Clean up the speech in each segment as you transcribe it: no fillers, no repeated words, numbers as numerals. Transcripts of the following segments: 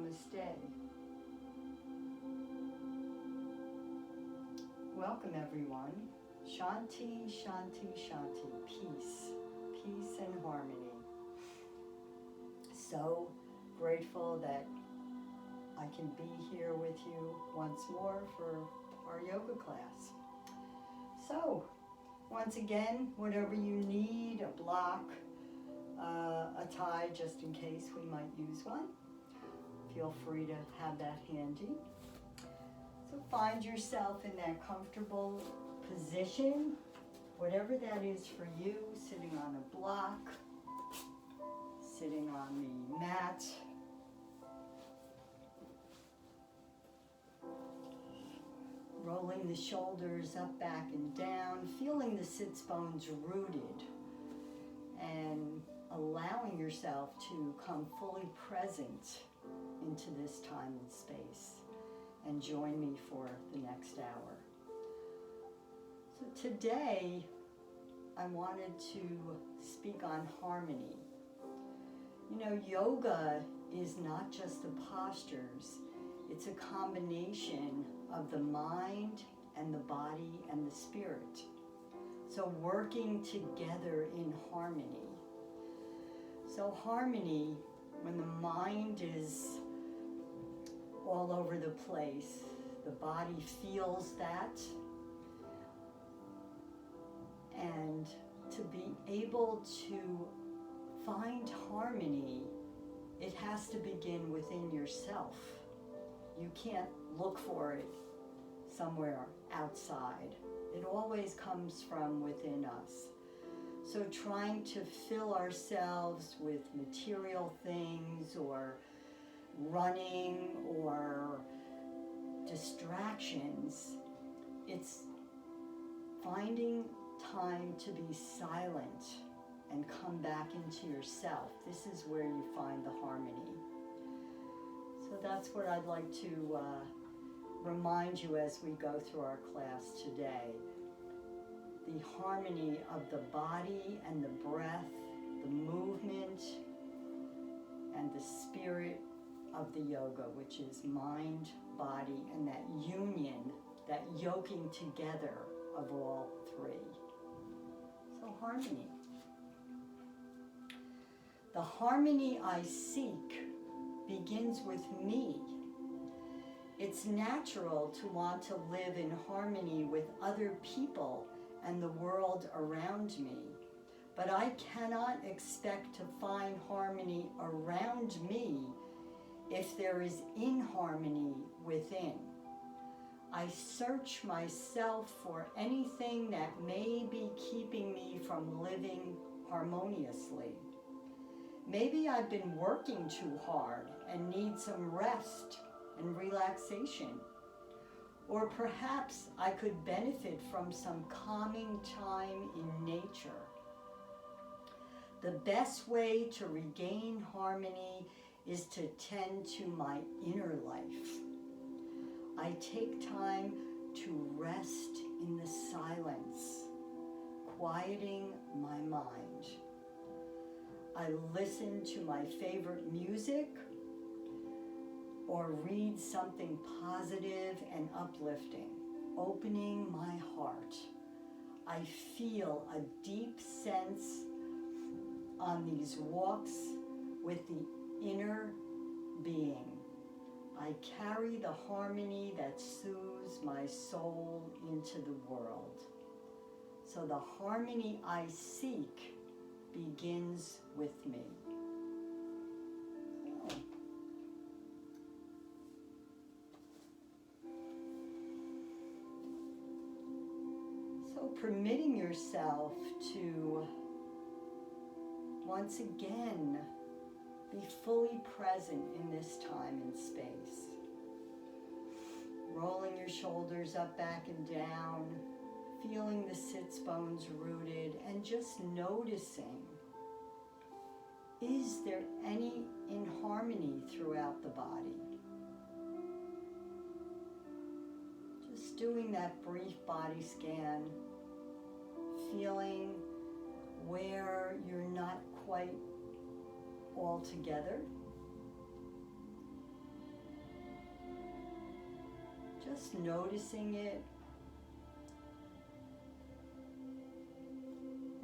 Namaste. Welcome everyone. Shanti, Shanti, Shanti. Peace. Peace and harmony. So grateful that I can be here with you once more for our yoga class. So, once again, whatever you need, a block, a tie just in case we might use one, feel free to have that handy. So find yourself in that comfortable position, whatever that is for you, sitting on a block, sitting on the mat, rolling the shoulders up, back, and down, feeling the sits bones rooted, and allowing yourself to come fully present into this time and space. And join me for the next hour. So today, I wanted to speak on harmony. You know, yoga is not just the postures, it's a combination of the mind and the body and the spirit. So working together in harmony. So harmony, when the mind is all over the place, the body feels that, and to be able to find harmony, it has to begin within yourself. You can't look for it somewhere outside. It always comes from within us. So trying to fill ourselves with material things or running or distractions, it's finding time to be silent and come back into yourself. This is where you find the harmony. So that's what I'd like to remind you as we go through our class today. The harmony of the body and the breath, the movement and the spirit of the yoga, which is mind, body, and that union, that yoking together of all three. So harmony. The harmony I seek begins with me. It's natural to want to live in harmony with other people and the world around me, but I cannot expect to find harmony around me if there is inharmony within. I search myself for anything that may be keeping me from living harmoniously. Maybe I've been working too hard and need some rest and relaxation. Or perhaps I could benefit from some calming time in nature. The best way to regain harmony is to tend to my inner life. I take time to rest in the silence, quieting my mind. I listen to my favorite music or read something positive and uplifting, opening my heart. I feel a deep sense on these walks with the inner being. I carry the harmony that soothes my soul into the world. So the harmony I seek begins with me. Oh. So permitting yourself to once again be fully present in this time and space. Rolling your shoulders up, back, and down, feeling the sits bones rooted, and just noticing, is there any inharmony throughout the body? Just doing that brief body scan, feeling where you're not quite all together, Just noticing it.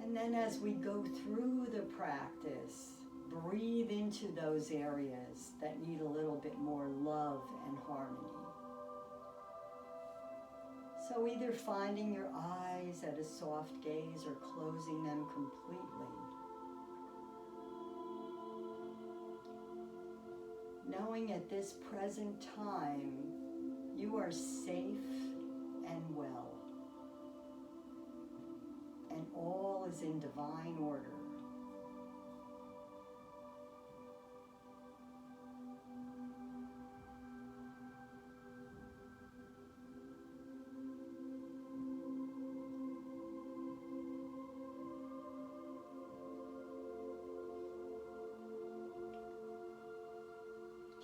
And then as we go through the practice, breathe into those areas that need a little bit more love and harmony. So either finding your eyes at a soft gaze or closing them completely. Knowing at this present time, you are safe and well. And all is in divine order.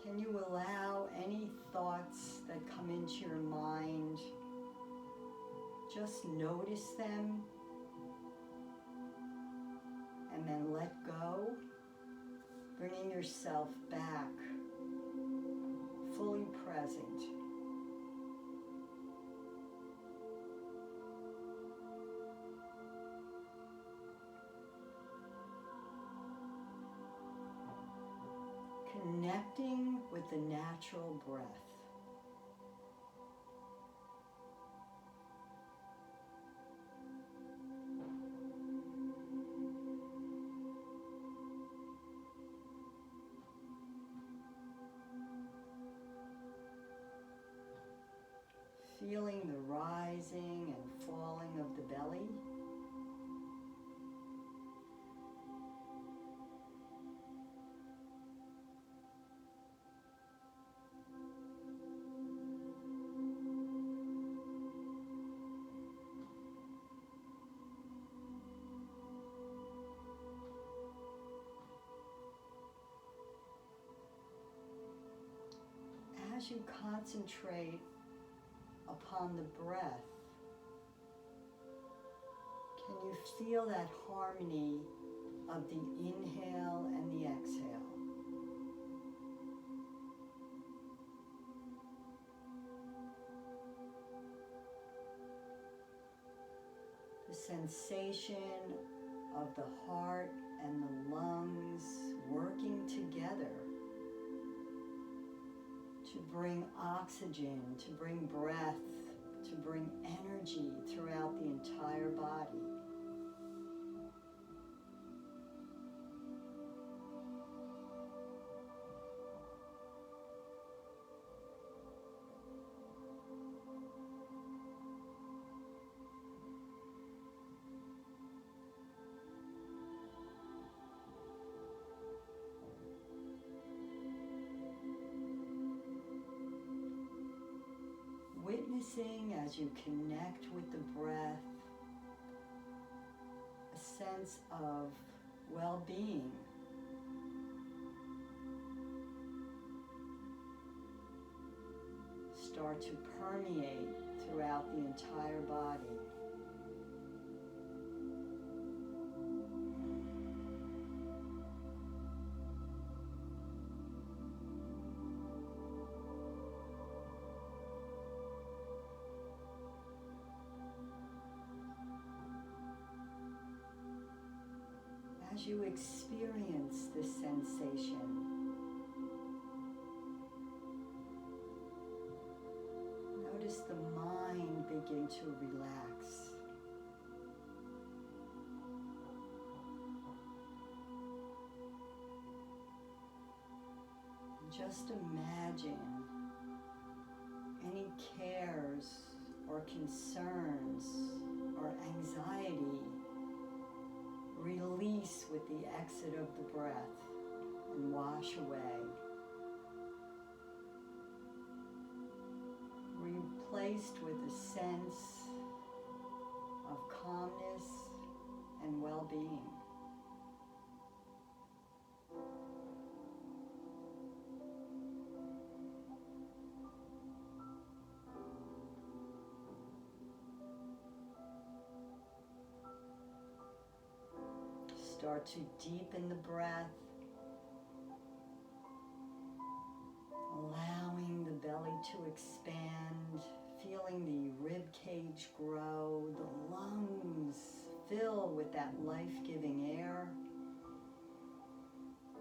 Can you allow any thoughts that come into your mind, just notice them and then let go, bringing yourself back, fully present. Connecting with the natural breath. Feeling the rising and falling of the belly. As you concentrate upon the breath, can you feel that harmony of the inhale and the exhale? The sensation of the heart and the lungs working together to bring oxygen, to bring breath, to bring energy throughout the entire body. Witnessing as you connect with the breath, a sense of well-being. Start to permeate throughout the entire body. As you experience this sensation, notice the mind begin to relax. Just imagine any cares or concerns or anxiety release with the exit of the breath and wash away. Replaced with a sense of calmness and well-being. Start to deepen the breath, allowing the belly to expand. age, grow, the lungs fill with that life-giving air.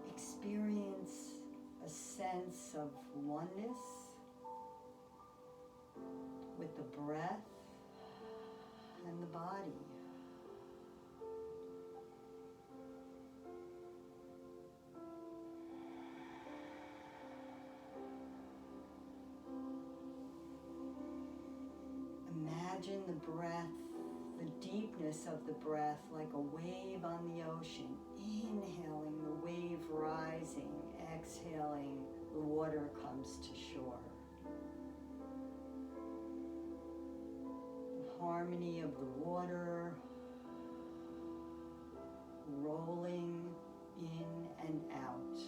Experience a sense of oneness with the breath and the body. Imagine the breath, the deepness of the breath like a wave on the ocean. Inhaling, the wave rising. Exhaling, the water comes to shore. The harmony of the water rolling in and out.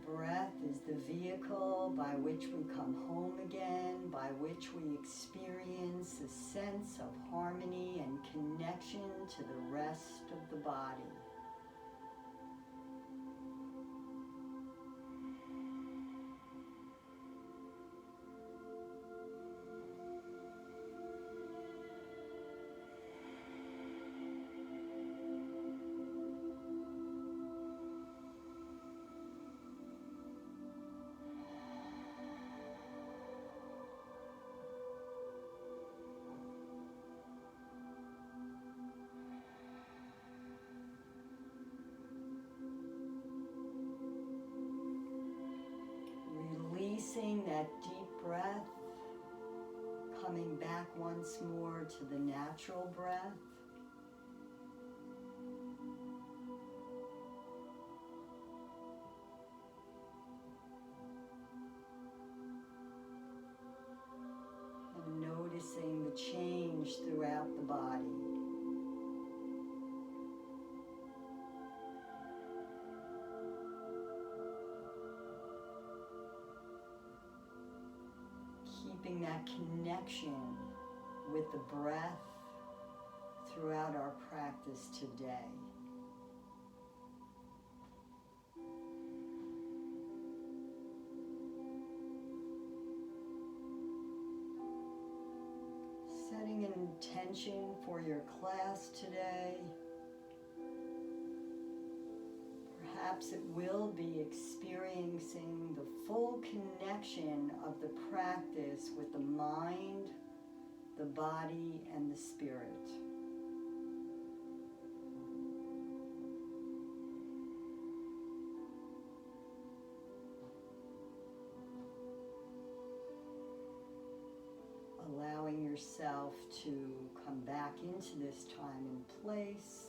Breath is the vehicle by which we come home again, by which we experience a sense of harmony and connection to the rest of the body. Releasing that deep breath, coming back once more to the natural breath. And noticing the change throughout the body. Keeping that connection with the breath throughout our practice today. Setting an intention for your class today. Perhaps it will be experiencing the full connection of the practice with the mind, the body, and the spirit. Allowing yourself to come back into this time and place.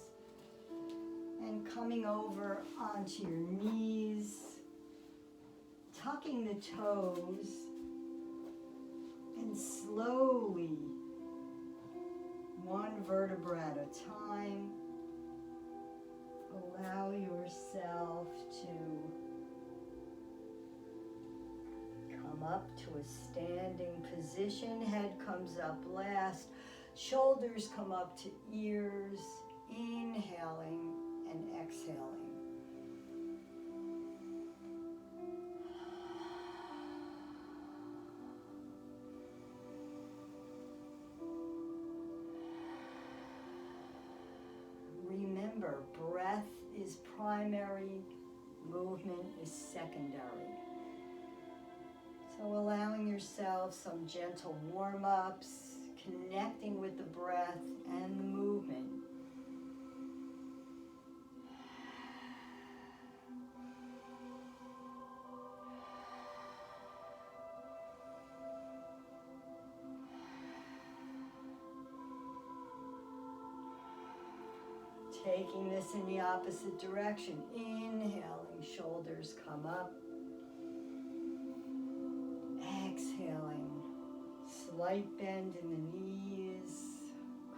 And coming over onto your knees, tucking the toes, and slowly, one vertebra at a time, allow yourself to come up to a standing position. Head comes up last, shoulders come up to ears, inhaling and exhaling. Remember, breath is primary, movement is secondary. So allowing yourself some gentle warm-ups, connecting with the breath and the movement. Taking this in the opposite direction. Inhaling, shoulders come up. Exhaling, slight bend in the knees,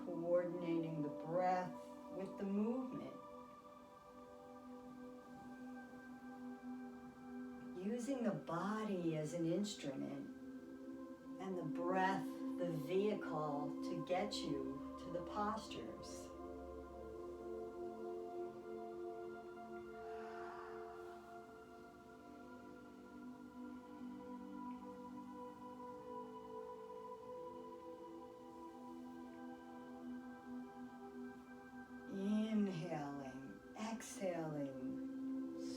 coordinating the breath with the movement. using the body as an instrument and the breath the vehicle to get you to the postures. Inhaling, exhaling,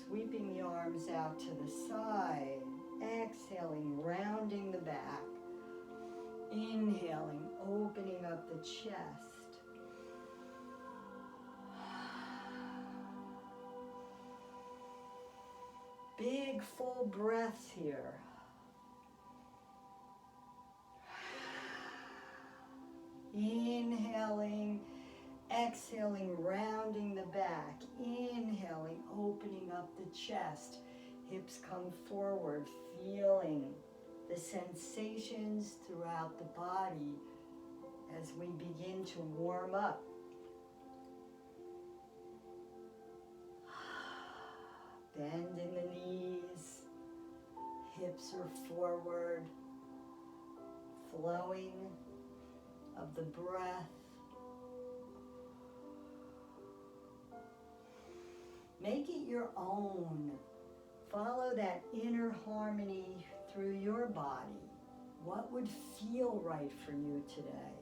sweeping the arms out to the side, exhaling, rounding the back, inhaling, opening up the chest. Big full breaths here. Inhaling, exhaling, rounding the back. Inhaling, opening up the chest. Hips come forward, feeling the sensations throughout the body as we begin to warm up. Bend in the knees, hips are forward, flowing of the breath. Make it your own. Follow that inner harmony through your body. What would feel right for you today?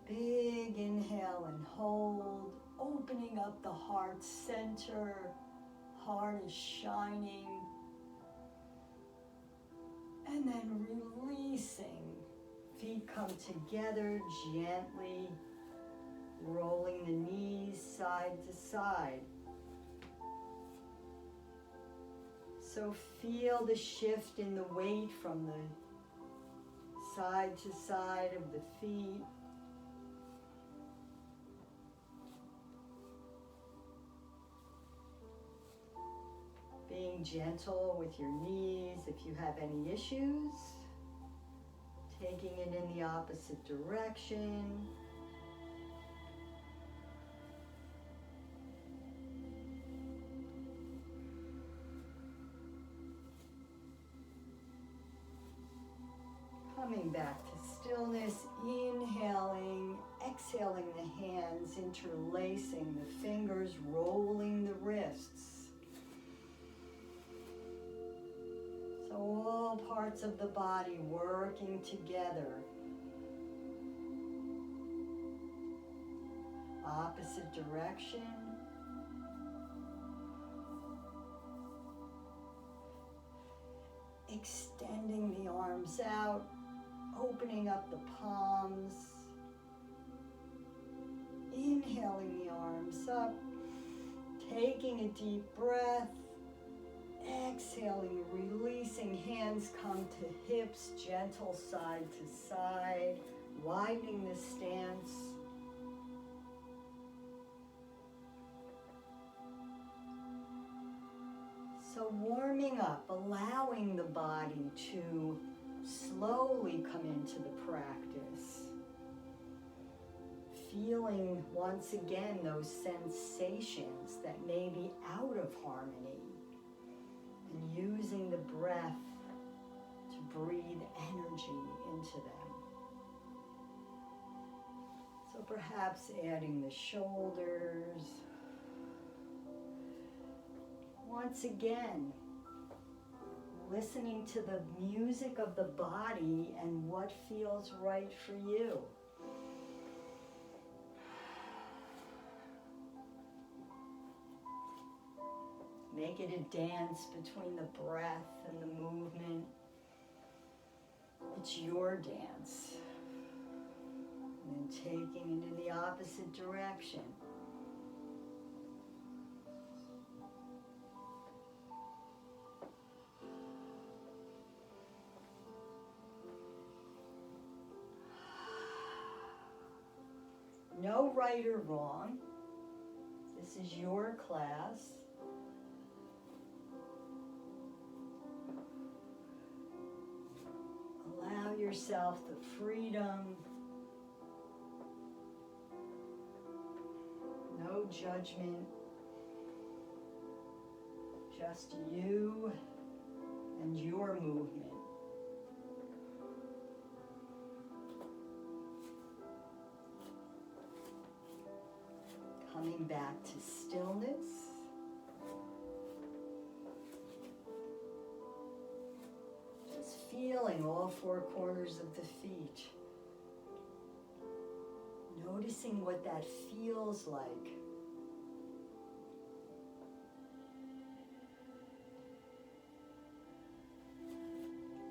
Big inhale and hold, opening up the heart center. Heart is shining. And then releasing. Feet come together gently, rolling the knees side to side. So feel the shift in the weight from the side to side of the feet. Being gentle with your knees if you have any issues. Taking it in the opposite direction. Coming back to stillness, inhaling, exhaling the hands, interlacing the fingers, rolling the wrists. So all parts of the body working together. Opposite direction. Extending the arms out. Opening up the palms, inhaling the arms up, taking a deep breath, exhaling, releasing, hands come to hips, gentle side to side, widening the stance. So warming up, allowing the body to slowly come into the practice. Feeling once again those sensations that may be out of harmony. And using the breath to breathe energy into them. So perhaps adding the shoulders. Once again, listening to the music of the body and what feels right for you. Make it a dance between the breath and the movement. It's your dance. And then taking it in the opposite direction. No right or wrong. This is your class. Allow yourself the freedom. No judgment. Just you and your movement. Coming back to stillness. Just feeling all four corners of the feet. Noticing what that feels like.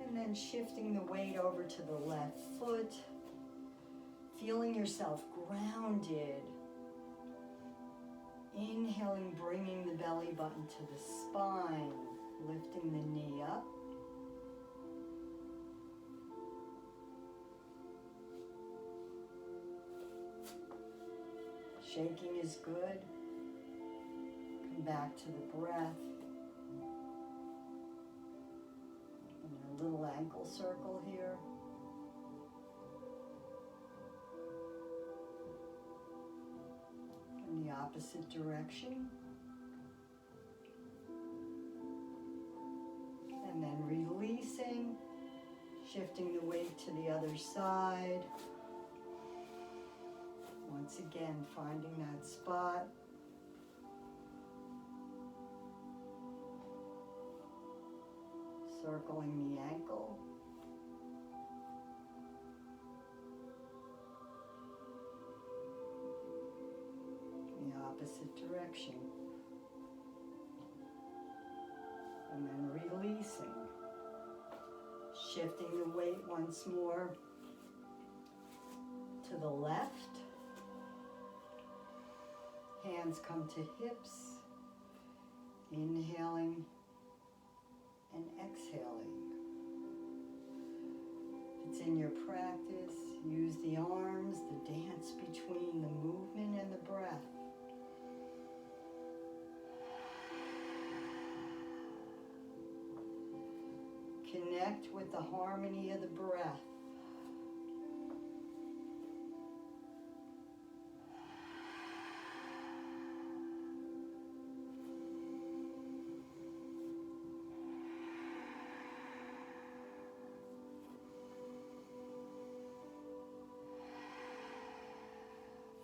And then shifting the weight over to the left foot. Feeling yourself grounded. Inhaling, bringing the belly button to the spine, lifting the knee up. Shaking is good. Come back to the breath. And a little ankle circle here. In the opposite direction. And then releasing, shifting the weight to the other side. Once again, finding that spot. Circling the ankle. The opposite direction. And then releasing. Shifting the weight once more to the left. Hands come to hips. Inhaling and exhaling. If it's in your practice, use the arms, the dance between the movement and the breath. Connect with the harmony of the breath.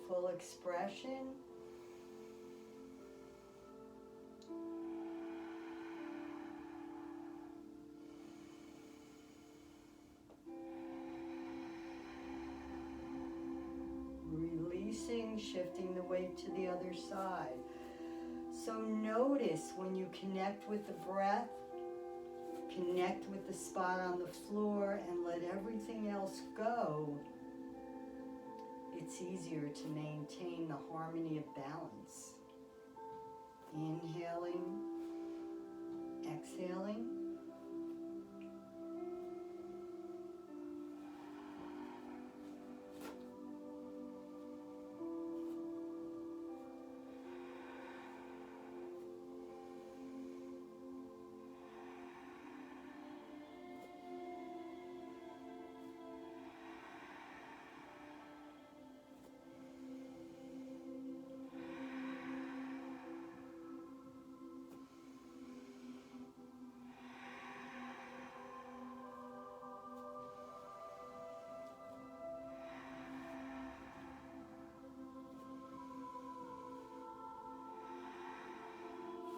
Full expression. Releasing, shifting the weight to the other side. So notice when you connect with the breath, connect with the spot on the floor and let everything else go. It's easier to maintain the harmony of balance. Inhaling, exhaling.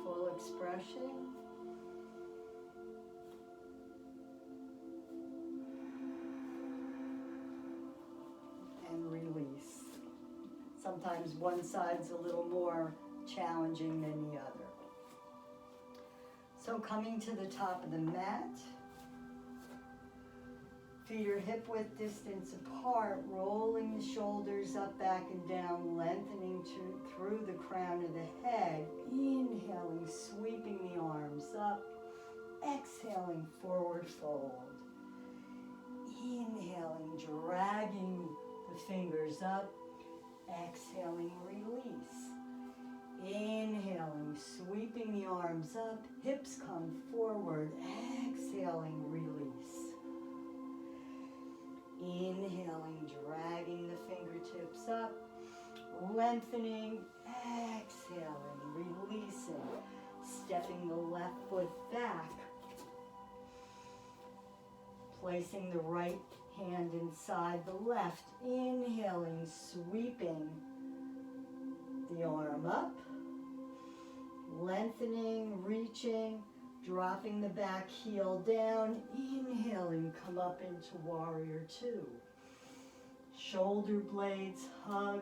Full expression. And release. Sometimes one side's a little more challenging than the other. So coming to the top of the mat, feet are hip width distance apart, rolling the shoulders up, back, and down, lengthening through the crown of the head. Inhaling, sweeping the arms up. Exhaling, forward fold. Inhaling, dragging the fingers up. Exhaling, release. Inhaling, sweeping the arms up. Hips come forward. Exhaling, release. Inhaling, dragging the fingertips up, lengthening, exhaling, releasing. stepping the left foot back, placing the right hand inside the left, inhaling, sweeping the arm up, lengthening, reaching, dropping the back heel down, inhaling, come up into warrior two. Shoulder blades hug.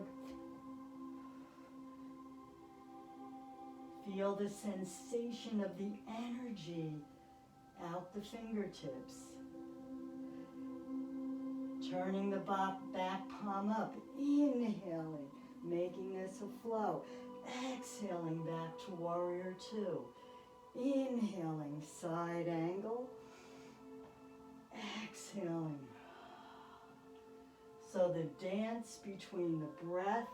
Feel the sensation of the energy out the fingertips. Turning the back palm up, inhaling, making this a flow. Exhaling back to warrior two. Inhaling, side angle. Exhaling. So the dance between the breath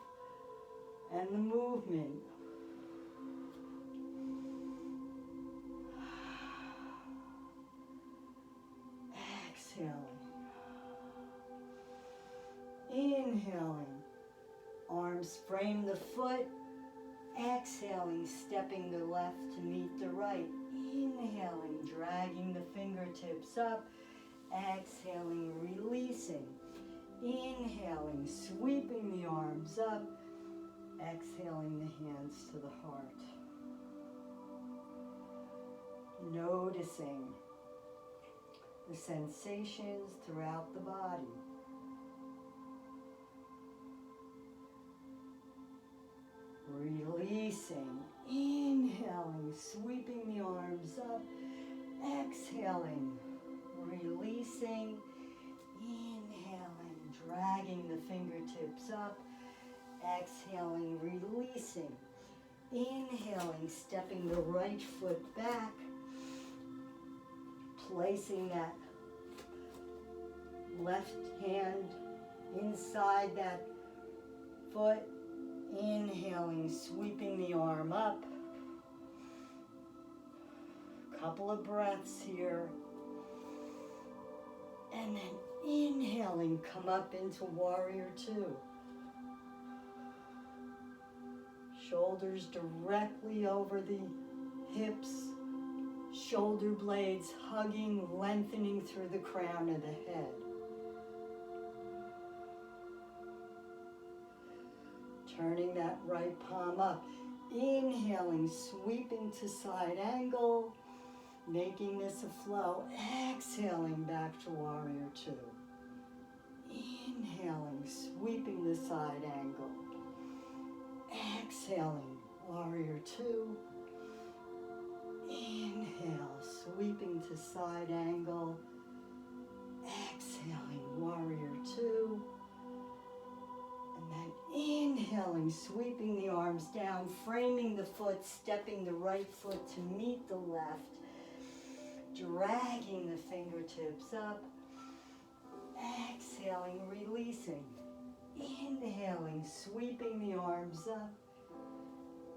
and the movement. Exhaling. Inhaling. Arms frame the foot. Exhaling, stepping the left to meet the right. Inhaling, dragging the fingertips up. Exhaling, releasing. Inhaling, sweeping the arms up. Exhaling the hands to the heart. Noticing the sensations throughout the body. Releasing, inhaling, sweeping the arms up, exhaling, releasing, inhaling, dragging the fingertips up, exhaling, releasing, inhaling, stepping the right foot back, placing that left hand inside that foot, inhaling, sweeping the arm up. Couple of breaths here. And then inhaling, come up into warrior two. Shoulders directly over the hips. Shoulder blades hugging, lengthening through the crown of the head. Turning that right palm up, inhaling, sweeping to side angle, making this a flow, exhaling back to warrior two. Inhaling, sweeping the side angle, exhaling, warrior two. Inhale, sweeping to side angle, exhaling, warrior two. And then inhaling, sweeping the arms down, framing the foot, stepping the right foot to meet the left, dragging the fingertips up, exhaling, releasing, inhaling, sweeping the arms up,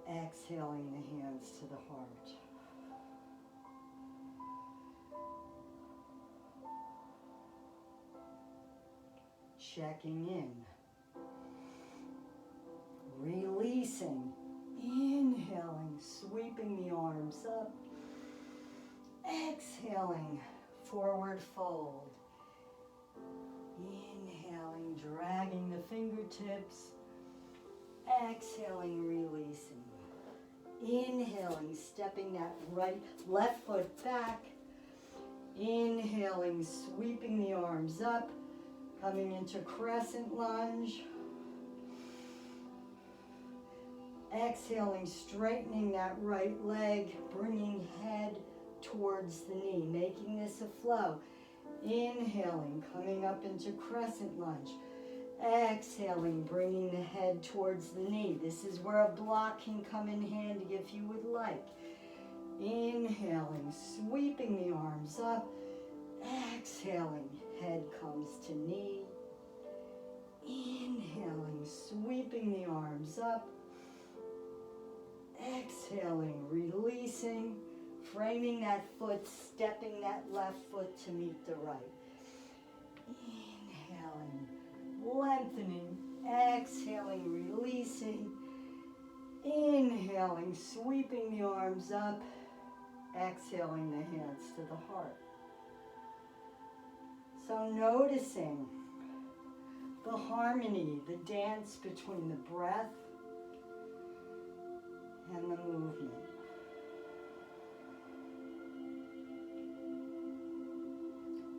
exhaling the hands to the heart. Checking in. Releasing, inhaling, sweeping the arms up, exhaling, forward fold, inhaling, dragging the fingertips, exhaling, releasing, inhaling, stepping that left foot back, inhaling, sweeping the arms up, coming into crescent lunge. Exhaling, straightening that right leg, bringing head towards the knee, making this a flow. Inhaling, coming up into crescent lunge. Exhaling, bringing the head towards the knee. This is where a block can come in handy if you would like. Inhaling, sweeping the arms up. Exhaling, head comes to knee. Inhaling, sweeping the arms up. Exhaling, releasing, framing that foot, stepping that left foot to meet the right. Inhaling, lengthening, exhaling, releasing, Inhaling, sweeping the arms up. Exhaling the hands to the heart. So noticing the harmony, the dance between the breath and the movement.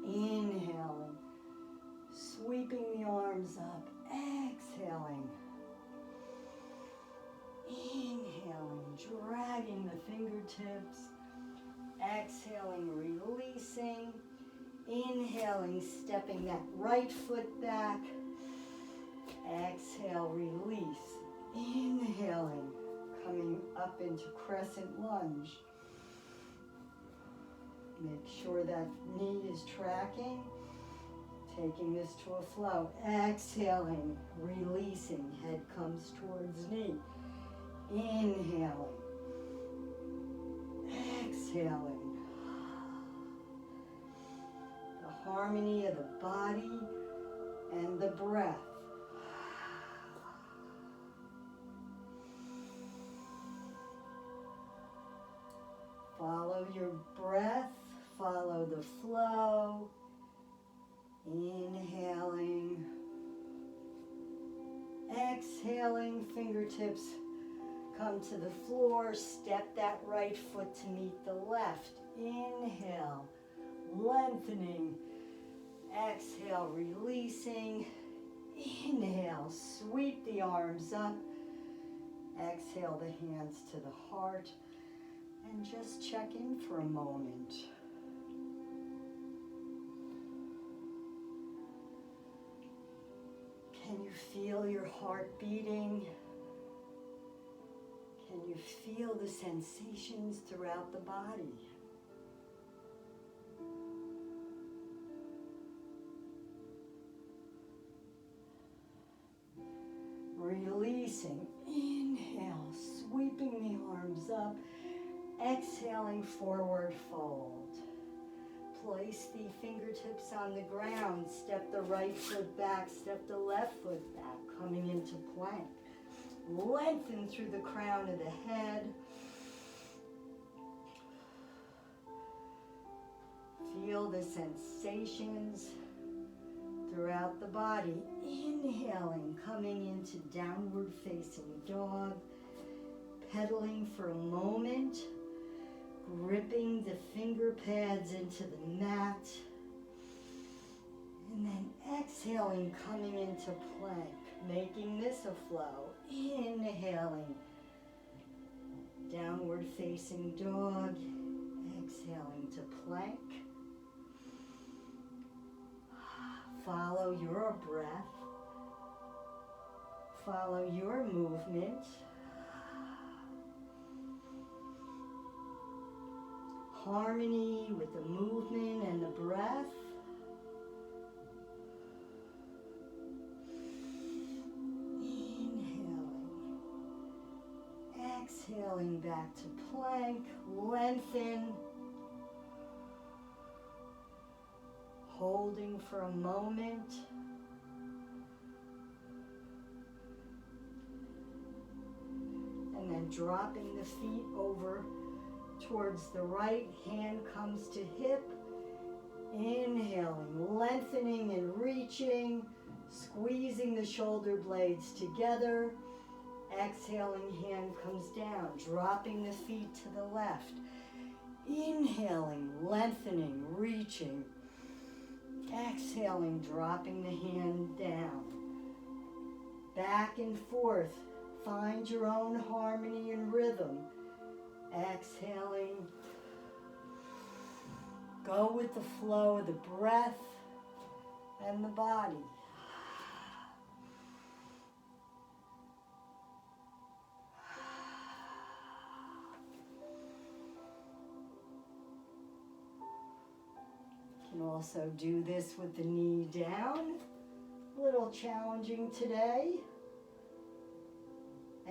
Inhaling, sweeping the arms up. Exhaling. Inhaling, dragging the fingertips. Exhaling, releasing. Inhaling, stepping that right foot back. Exhale, release. Inhaling, coming up into crescent lunge. Make sure that knee is tracking. Taking this to a flow. Exhaling, releasing. Head comes towards knee. Inhaling. Exhaling. The harmony of the body and the breath. Follow your breath. Follow the flow. Inhaling. Exhaling, fingertips come to the floor. Step that right foot to meet the left. Inhale, lengthening. Exhale, releasing. Inhale, sweep the arms up. Exhale the hands to the heart. And just check in for a moment. Can you feel your heart beating? Can you feel the sensations throughout the body? Releasing. Inhale, sweeping the arms up. Exhaling, forward fold. Place the fingertips on the ground. Step the right foot back. Step the left foot back. Coming into plank. Lengthen through the crown of the head. Feel the sensations throughout the body. Inhaling, coming into downward facing dog. Pedaling for a moment. Gripping the finger pads into the mat. And then exhaling, coming into plank. Making this a flow. Inhaling. Downward facing dog. Exhaling to plank. Follow your breath. Follow your movement. Harmony with the movement and the breath. Inhaling. Exhaling back to plank. Lengthen. Holding for a moment. And then dropping the feet over towards the right. Hand comes to hip. Inhaling, lengthening and reaching. Squeezing the shoulder blades together. Exhaling, hand comes down. Dropping the feet to the left. Inhaling, lengthening, reaching. Exhaling, dropping the hand down. Back and forth. Find your own harmony and rhythm. Exhaling. Go with the flow of the breath and the body. You can also do this with the knee down. A little challenging today.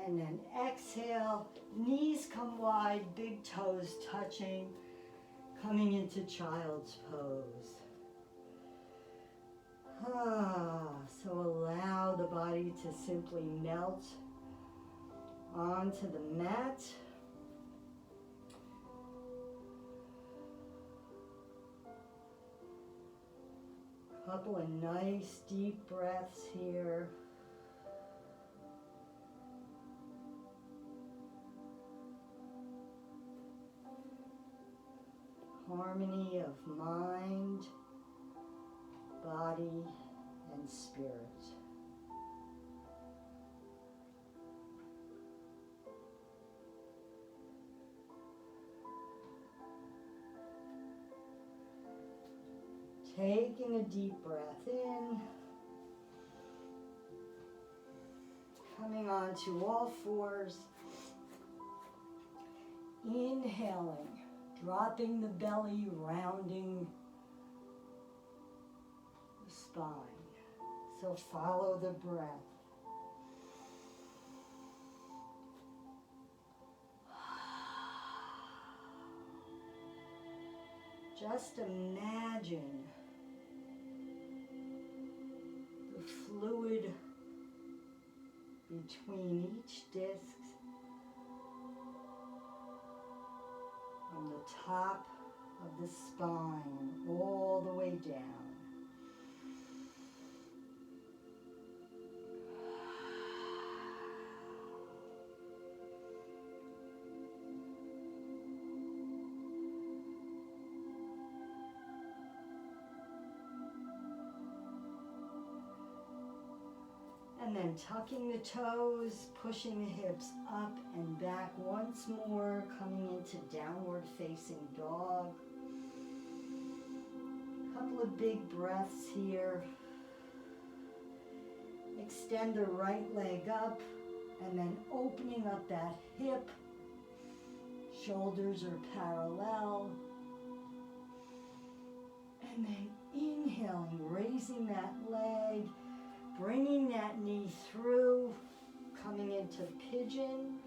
And then exhale, knees come wide, big toes touching, coming into child's pose. So allow the body to simply melt onto the mat. Couple of nice deep breaths here. Harmony of mind, body, and spirit. Taking a deep breath in, coming onto all fours, inhaling, dropping the belly, rounding the spine. So follow the breath. Just imagine the fluid between each disc from the top of the spine all the way down. And then tucking the toes, pushing the hips up and back once more, coming into downward facing dog. Couple of big breaths here. Extend the right leg up and then opening up that hip. Shoulders are parallel. And then inhaling, raising that leg. Bringing that knee through, coming into pigeon.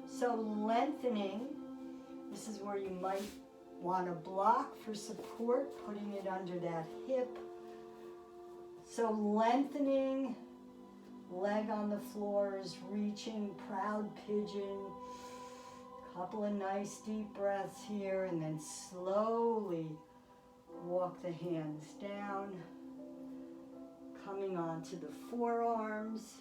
So lengthening, this is where you might want to block for support, putting it under that hip. So lengthening, leg on the floor is reaching, proud pigeon. Couple of nice deep breaths here, and then slowly walk the hands down. Coming onto the forearms.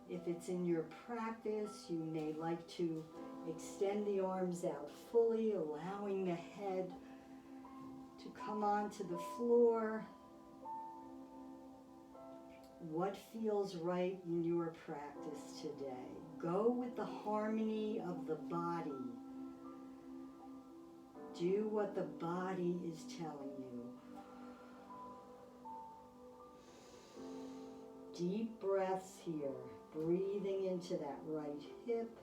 If it's in your practice, you may like to extend the arms out fully, allowing the head to come onto the floor. What feels right in your practice today? Go with the harmony of the body. Do what the body is telling you. Deep breaths here, breathing into that right hip.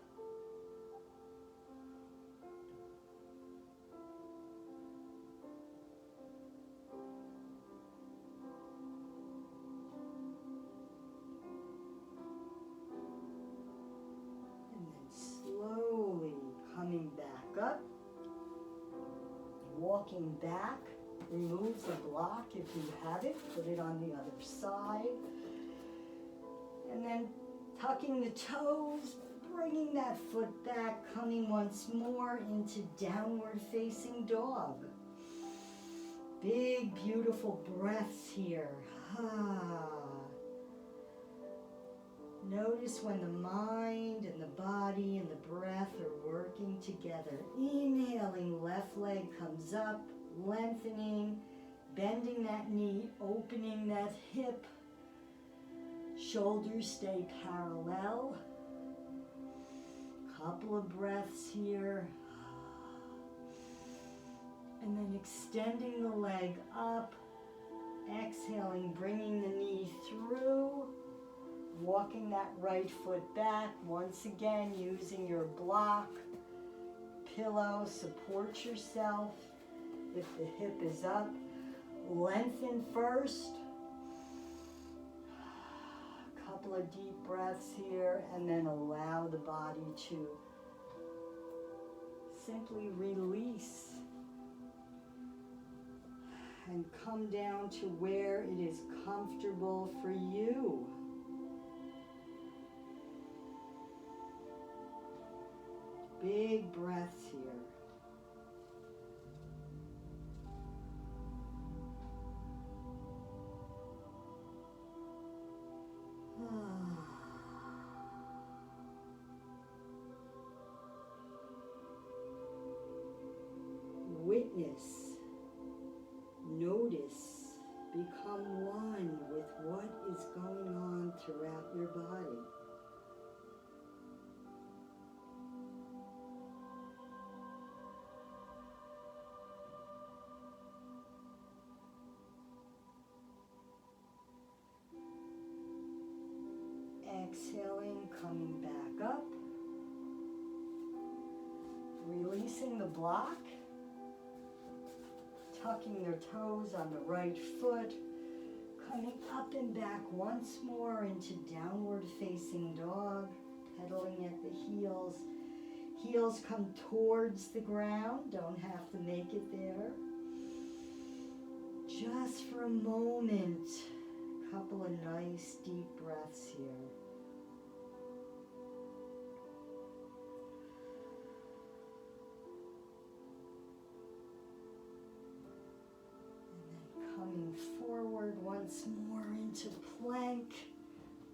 And then slowly coming back up, walking back, remove the block if you have it, put it on the other side. And then tucking the toes, bringing that foot back, coming once more into downward facing dog. Big, beautiful breaths here. Notice when the mind and the body and the breath are working together. Inhaling, left leg comes up, lengthening, bending that knee, opening that hip. Shoulders stay parallel. Couple of breaths here. And then extending the leg up. Exhaling, bringing the knee through. Walking that right foot back. Once again, using your block, pillow, support yourself. If the hip is up, lengthen first. Couple of deep breaths here, and then allow the body to simply release and come down to where it is comfortable for you. big breaths here. Witness, notice, become one with what is going on throughout your body. Exhaling, coming back up, releasing the block, tucking their toes on the right foot, coming up and back once more into downward facing dog, pedaling at the heels. Heels come towards the ground, don't have to make it there. Just for a moment, a couple of nice deep breaths here. Coming forward once more into plank,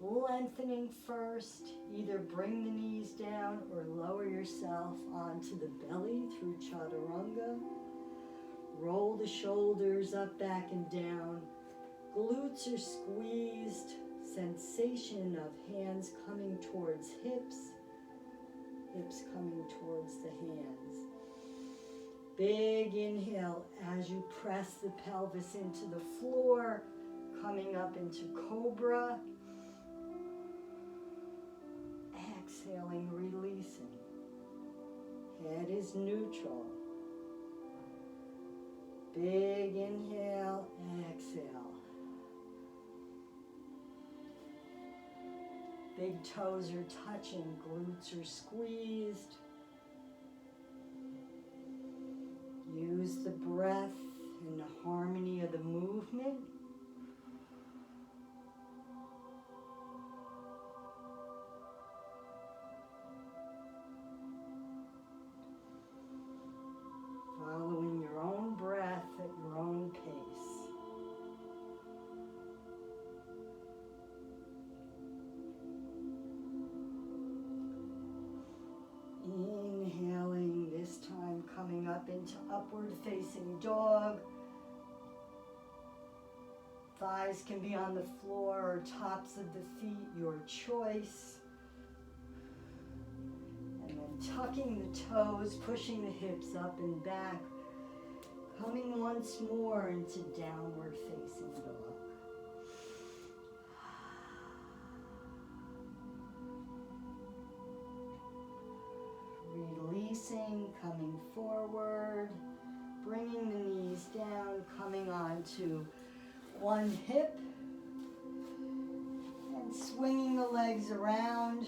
lengthening first. Either bring the knees down or lower yourself onto the belly through chaturanga. Roll the shoulders up, back, and down. Glutes are squeezed. Sensation of hands coming towards hips, hips coming towards the hands. Big inhale as you press the pelvis into the floor, coming up into cobra. Exhaling, releasing. Head is neutral. Big inhale, exhale. Big toes are touching, glutes are squeezed. Use the breath and the harmony of the movement. Following your own breath at your own pace. Inhaling, this time coming up into upward facing dog. Thighs can be on the floor or tops of the feet, your choice. And then tucking the toes, pushing the hips up and back. Coming once more into downward facing dog. Releasing, coming forward, bringing the knees down, coming onto one hip, and swinging the legs around,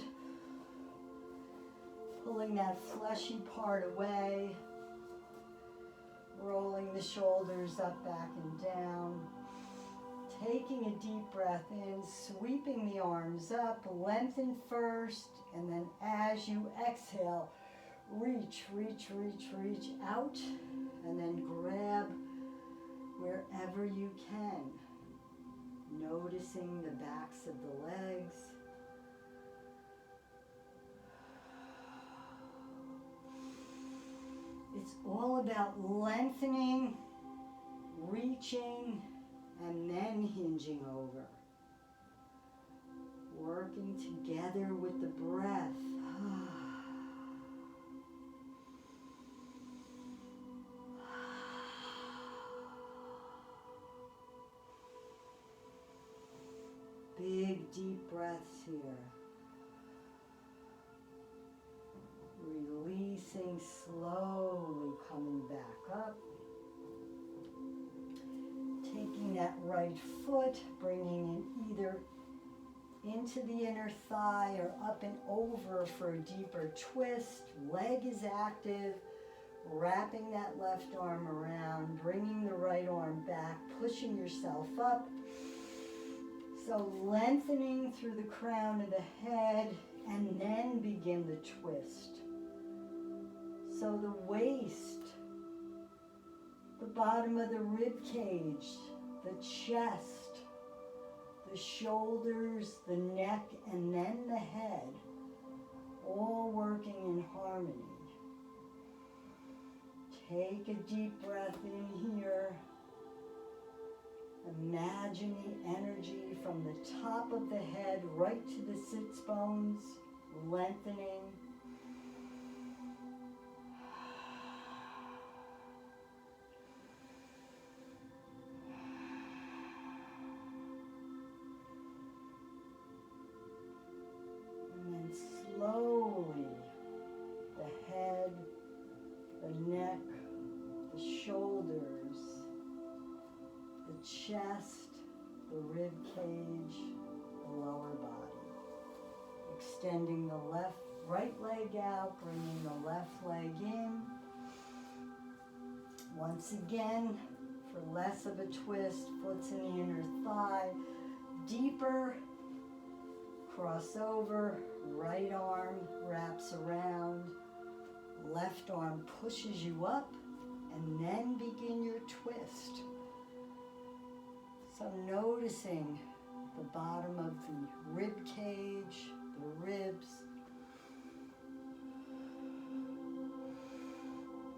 pulling that fleshy part away, rolling the shoulders up, back, and down, taking a deep breath in, sweeping the arms up, lengthen first, and then as you exhale, reach, reach, reach, reach out, and then grab wherever you can, noticing the backs of the legs. It's all about lengthening, reaching, and then hinging over. Working together with the breath. Big deep breaths here. Releasing, slowly coming back up. Taking that right foot, bringing it either into the inner thigh or up and over for a deeper twist. Leg is active. Wrapping that left arm around, bringing the right arm back, pushing yourself up. So lengthening through the crown of the head, and then begin the twist. So the waist, the bottom of the rib cage, the chest, the shoulders, the neck, and then the head, all working in harmony. Take a deep breath in here. Imagine the energy from the top of the head right to the sits bones, lengthening. And then slowly, the head, the neck, the shoulders, the chest, the rib cage, the lower body. Extending the right leg out, bringing the left leg in. Once again, for less of a twist, foot's in the inner thigh. Deeper, cross over, right arm wraps around, left arm pushes you up, and then begin your twist. So noticing the bottom of the rib cage, the ribs.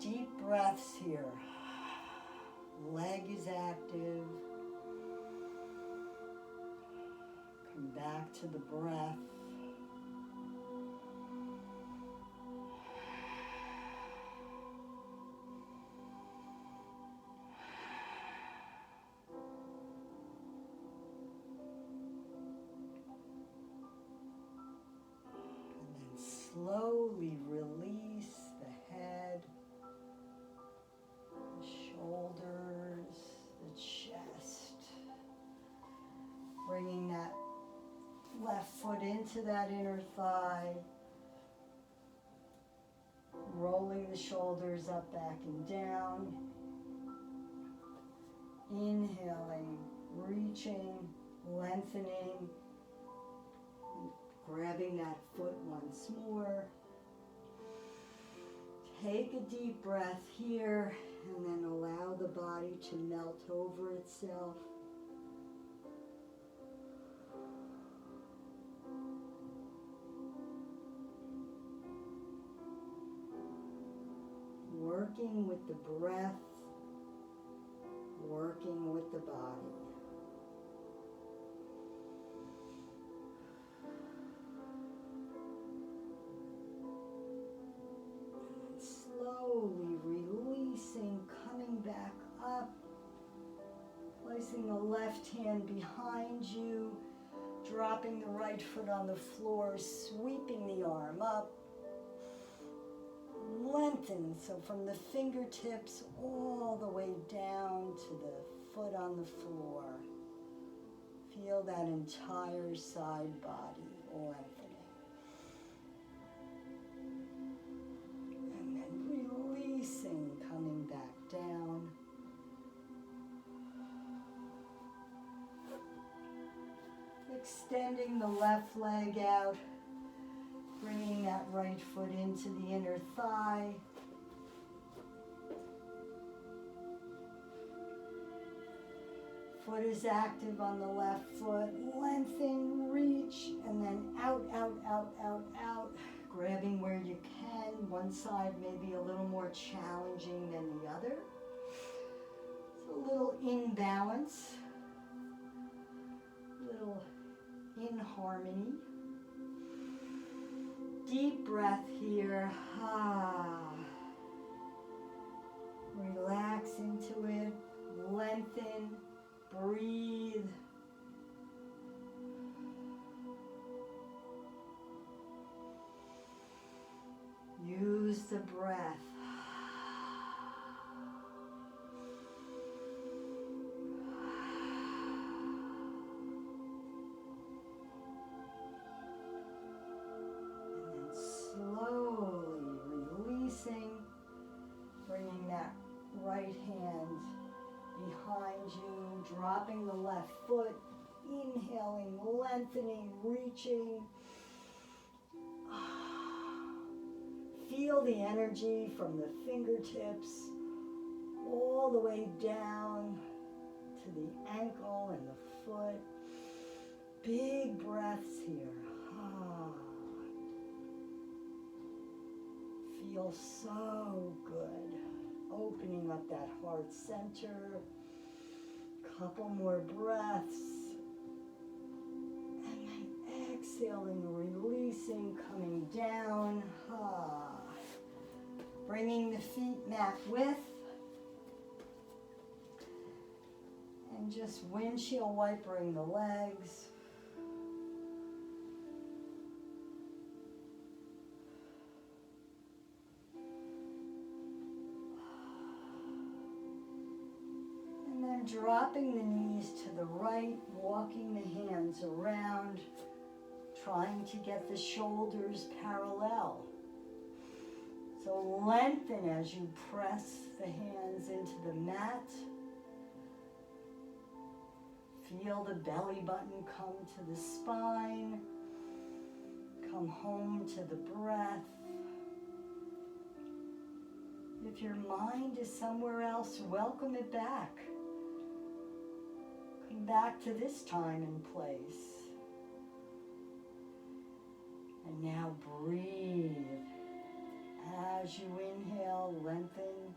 Deep breaths here. Leg is active. Come back to the breath. Slowly release the head, the shoulders, the chest. Bringing that left foot into that inner thigh. Rolling the shoulders up, back, and down. Inhaling, reaching, lengthening. Grabbing that foot once more. Take a deep breath here and then allow the body to melt over itself. Working with the breath, working with the body. Slowly releasing, coming back up, placing the left hand behind you, dropping the right foot on the floor, sweeping the arm up, lengthen, so from the fingertips all the way down to the foot on the floor. Feel that entire side body lengthening. Coming back down. Extending the left leg out, bringing that right foot into the inner thigh. Foot is active on the left foot. Lengthen, reach, and then out, out, out, out, out. Grabbing where you can. One side may be a little more challenging than the other. It's a little imbalance, a little in harmony. Deep breath here. Relax into it. Lengthen. Breathe. Use the breath. And then slowly releasing, bringing that right hand behind you, dropping the left foot, inhaling, lengthening, reaching. feel the energy from the fingertips all the way down to the ankle and the foot. Big breaths here. Feels so good. Opening up that heart center. Couple more breaths. And then exhaling, releasing, coming down. Bringing the feet mat width. And just windshield wipering the legs. And then dropping the knees to the right, walking the hands around, trying to get the shoulders parallel. So lengthen as you press the hands into the mat. Feel the belly button come to the spine. Come home to the breath. If your mind is somewhere else, welcome it back. Come back to this time and place. And now breathe. As you inhale, lengthen.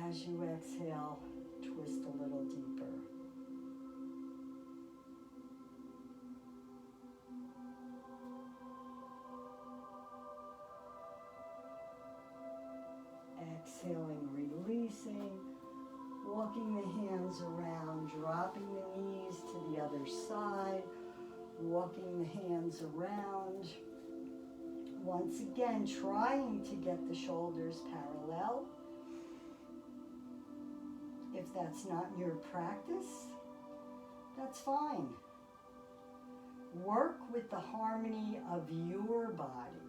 As you exhale, twist a little deeper. Exhaling, releasing, walking the hands around, dropping the knees to the other side, walking the hands around. Once again, trying to get the shoulders parallel. If that's not your practice, that's fine. Work with the harmony of your body.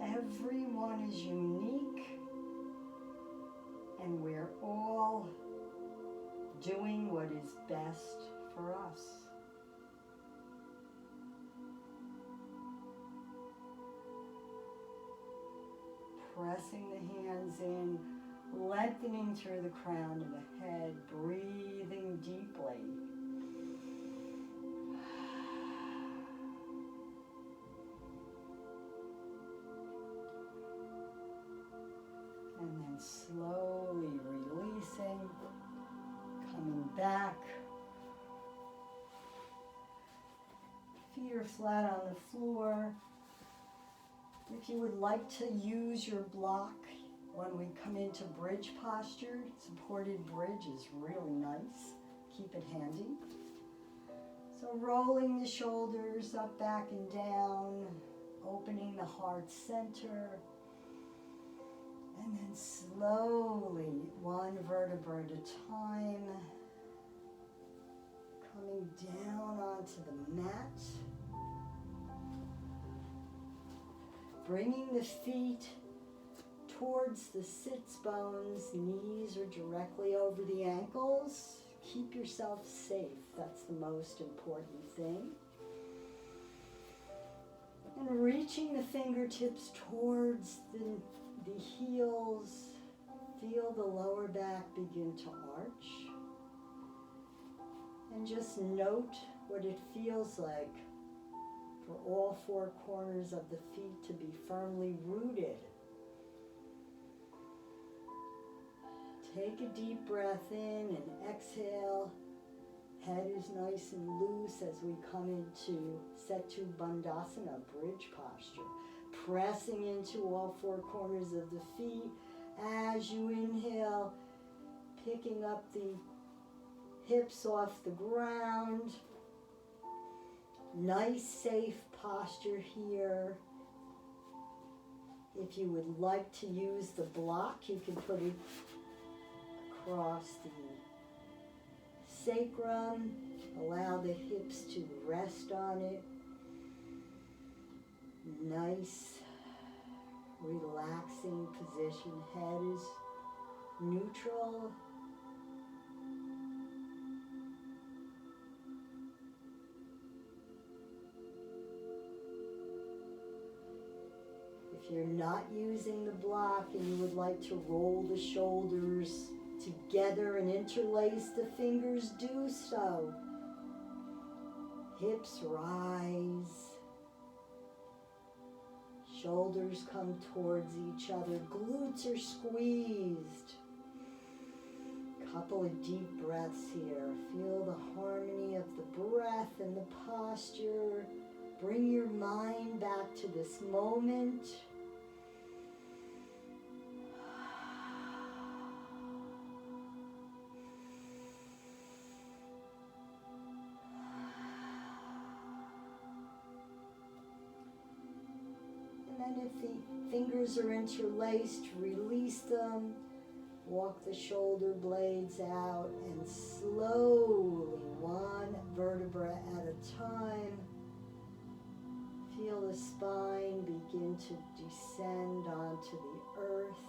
Everyone is unique, and we're all doing what is best for us. Pressing the hands in, lengthening through the crown of the head, breathing deeply. And then slowly releasing, coming back. Feet are flat on the floor. If you would like to use your block when we come into bridge posture, supported bridge is really nice. Keep it handy. So rolling the shoulders up, back, and down, opening the heart center, and then slowly, one vertebra at a time, coming down onto the mat. Bringing the feet towards the sits bones, knees are directly over the ankles. Keep yourself safe, that's the most important thing. And reaching the fingertips towards the heels, feel the lower back begin to arch. And just note what it feels like for all four corners of the feet to be firmly rooted. Take a deep breath in and exhale. Head is nice and loose as we come into Setu Bandhasana, bridge posture. Pressing into all four corners of the feet. As you inhale, picking up the hips off the ground. Nice, safe posture here. If you would like to use the block, you can put it across the sacrum. Allow the hips to rest on it. Nice, relaxing position. Head is neutral. If you're not using the block and you would like to roll the shoulders together and interlace the fingers, do so. Hips rise. Shoulders come towards each other. Glutes are squeezed. Couple of deep breaths here. Feel the harmony of the breath and the posture. Bring your mind back to this moment. And then if the fingers are interlaced, release them. Walk the shoulder blades out and slowly, one vertebra at a time, feel the spine begin to descend onto the earth,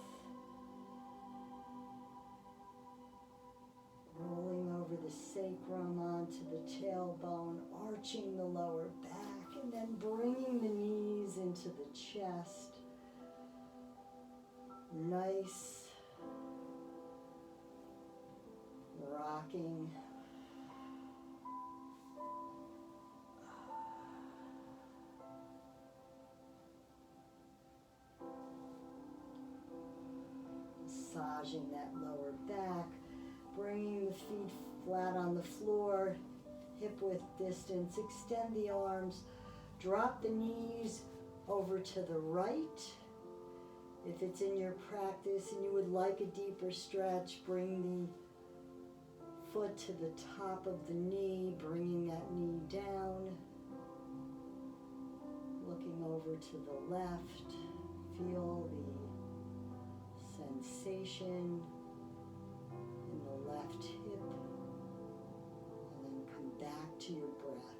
rolling over the sacrum onto the tailbone, arching the lower back, and then bringing the knees into the chest. Nice. Rocking. Massaging that lower back, bringing the feet flat on the floor, hip width distance, extend the arms, drop the knees over to the right. If it's in your practice and you would like a deeper stretch, bring the foot to the top of the knee, bringing that knee down, looking over to the left, feel the sensation in the left hip, and then come back to your breath.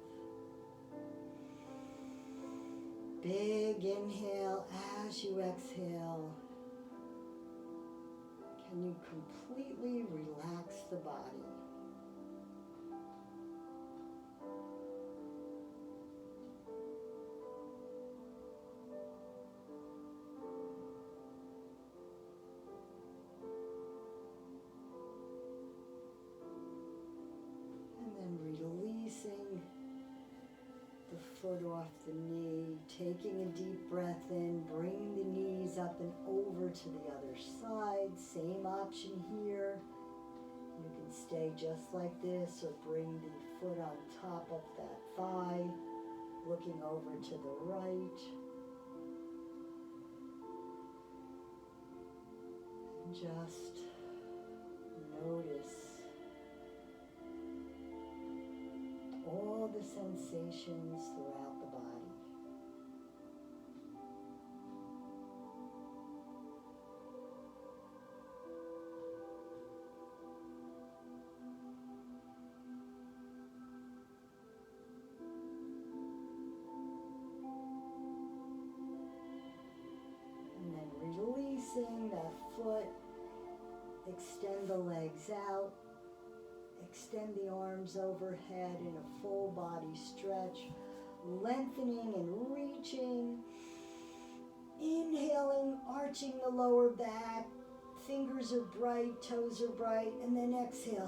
Big inhale as you exhale. Can you completely relax the body? Releasing the foot off the knee, taking a deep breath in, bring the knees up and over to the other side. Same option here. You can stay just like this or bring the foot on top of that thigh, looking over to the right. And just notice all the sensations throughout the body. And then releasing that foot, extend the legs out. Extend the arms overhead in a full body stretch, lengthening and reaching. Inhaling, arching the lower back. Fingers are bright, toes are bright, and then exhale.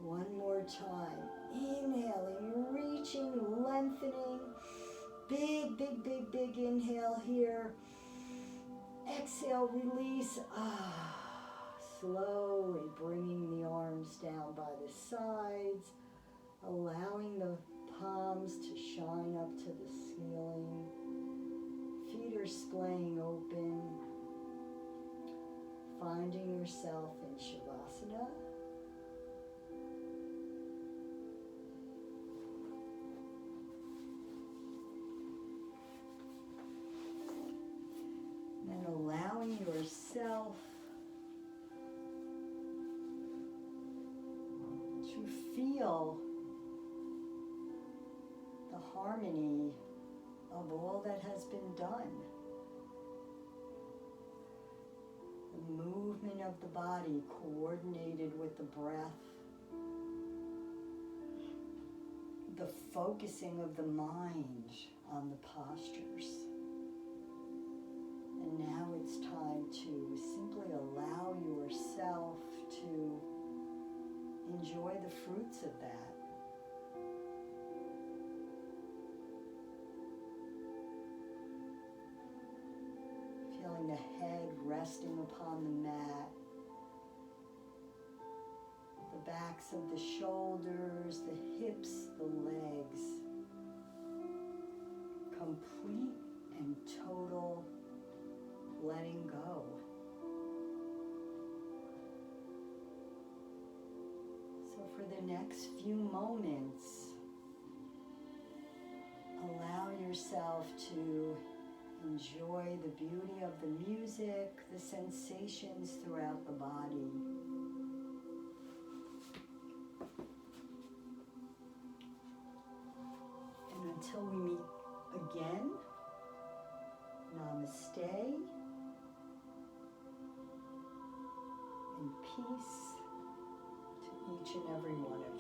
One more time. Inhaling, reaching, lengthening. Big, big, big, big inhale here. Exhale, release. Slowly bringing the arms down by the sides, allowing the palms to shine up to the ceiling. Feet are splaying open, finding yourself in Shavasana. And allowing yourself to feel the harmony of all that has been done. The movement of the body coordinated with the breath. The focusing of the mind on the postures. And now it's time to simply allow yourself to enjoy the fruits of that. Feeling the head resting upon the mat, the backs of the shoulders, the hips, the legs. Complete and total letting go. So for the next few moments, allow yourself to enjoy the beauty of the music, the sensations throughout the body. And until we meet again, namaste, and peace to each and every one of you.